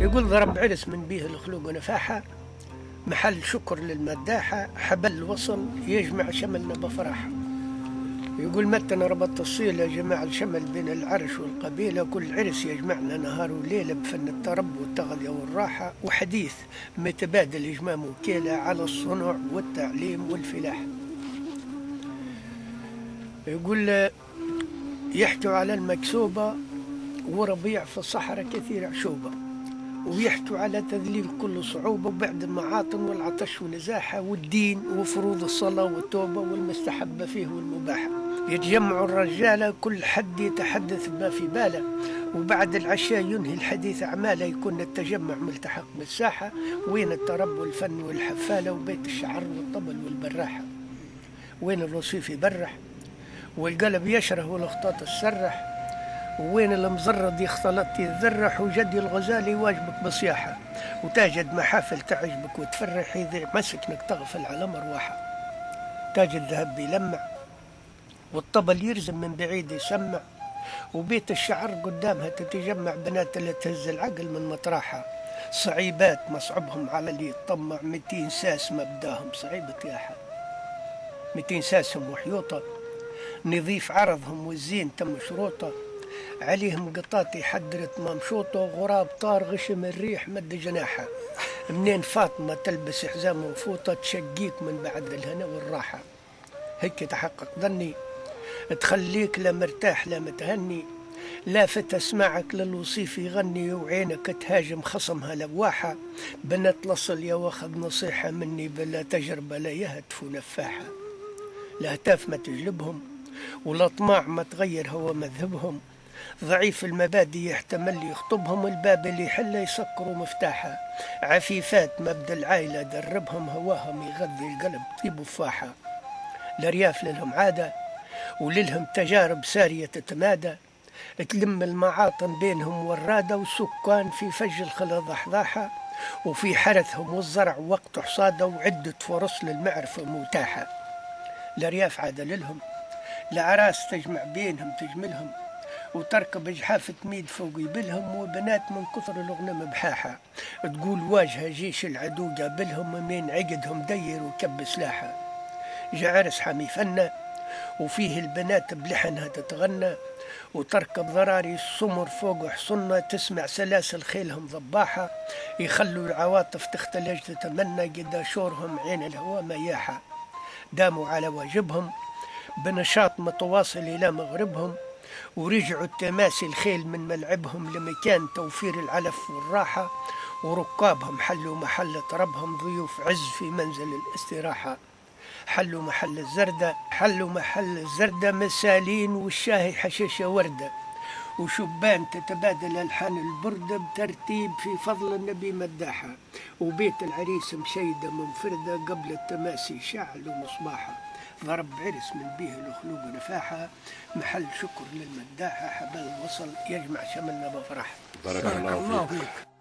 يقول ضرب عرس من بيه الخلوق ونفاحة، محل شكر للمداحة، حبل وصل يجمع شملنا بفرحة. يقول متى أنا ربطت الصيلة جماع الشمل بين العرش والقبيلة، كل عرس يجمعنا نهار وليلة بفن الترب والتغذية والراحة، وحديث متبادل إجمام وكيلة على الصنع والتعليم والفلاحة. يقول يحكوا على المكسوبة وربيع في الصحراء كثير عشوبة، ويحكوا على تذليل كل صعوبة وبعد المعاطن والعطش والنزاحة، والدين وفروض الصلاة والتوبة والمستحبة فيه والمباحة. يتجمع الرجالة كل حد يتحدث ما في باله، وبعد العشاء ينهي الحديث أعماله، يكون التجمع ملتحق بالساحة، وين الترب والفن والحفالة وبيت الشعر والطبل والبراحة. وين الرصيف يبرح والقلب يشره والأخطاط تسرح، وين المزرد يختلط يتذرح، وجدي الغزالي واجبك بصياحة، وتاجد محافل تعجبك وتفرح، إذا مسكنك تغفل على مرواحة. تاج الذهب بيلمع والطبل يرزم من بعيد يسمع، وبيت الشعر قدامها تتجمع بنات اللي تهز العقل من مطرحها. صعيبات مصعبهم على اللي يطمع، 200 ساس مبداهم صعيبة ياحة، 200 ساسهم وحيوطة، نظيف عرضهم والزين تم شروطه، عليهم قطاطي حدرت ممشوطة، غراب طار غشم الريح مد جناحه. منين فاطمة تلبس حزام وفوطة، تشقيك من بعد الهنا والراحة. هيك تحقق ظني تخليك لا مرتاح لا متهني، لافت اسمعك للوصيف يغني، وعينك تهاجم خصمها لواحة. بنت لصل يا واخذ نصيحة مني، بلا تجربة لا يهتف نفاحة. لا هتاف ما تجلبهم ولا طماع ما تغير هو مذهبهم، ضعيف المبادئ يحتمل يخطبهم، الباب اللي يحل يسكروا مفتاحه. عفيفات مبدا العائلة دربهم، هواهم يغذي القلب طيب وفاحة. الأرياف لهم عادة وللهم تجارب سارية تتمادى، تلم المعاطن بينهم ورادة، وسكان في فج الخلا ضحضاحة، وفي حرثهم والزرع وقت حصاده، وعدة فرص للمعرفة متاحة. الأرياف عادة للهم الأعراس تجمع بينهم تجملهم، وتركب جحافة تميد فوق يبلهم، وبنات من كثر الأغنم بحاحة، تقول واجهة جيش العدو قابلهم، من عقدهم دير وكب سلاحة. جا عرس حامي فنة وفيه البنات بلحنها تتغنى، وتركب ضراري السمر فوق حصنة، تسمع سلاسل خيلهم ضباحة، يخلوا العواطف تختلج تتمنى، قدا شورهم عين الهوى مياحة. داموا على واجبهم بنشاط متواصل إلى مغربهم، ورجعوا التماسي الخيل من ملعبهم لمكان توفير العلف والراحة، وركابهم حلوا محل طربهم، ضيوف عز في منزل الاستراحة. حلوا محل الزردة مسالين، والشاهي حشيشة وردة، وشبان تتبادل ألحان البردة بترتيب في فضل النبي مداحة، وبيت العريس مشيدة منفردة قبل التماسي شعل ومصباحة. ضرب عرس من بيه الخلوق ونفاحة، محل شكر للمداحة، حبل وصل يجمع شملنا بفرح. بارك الله فيك.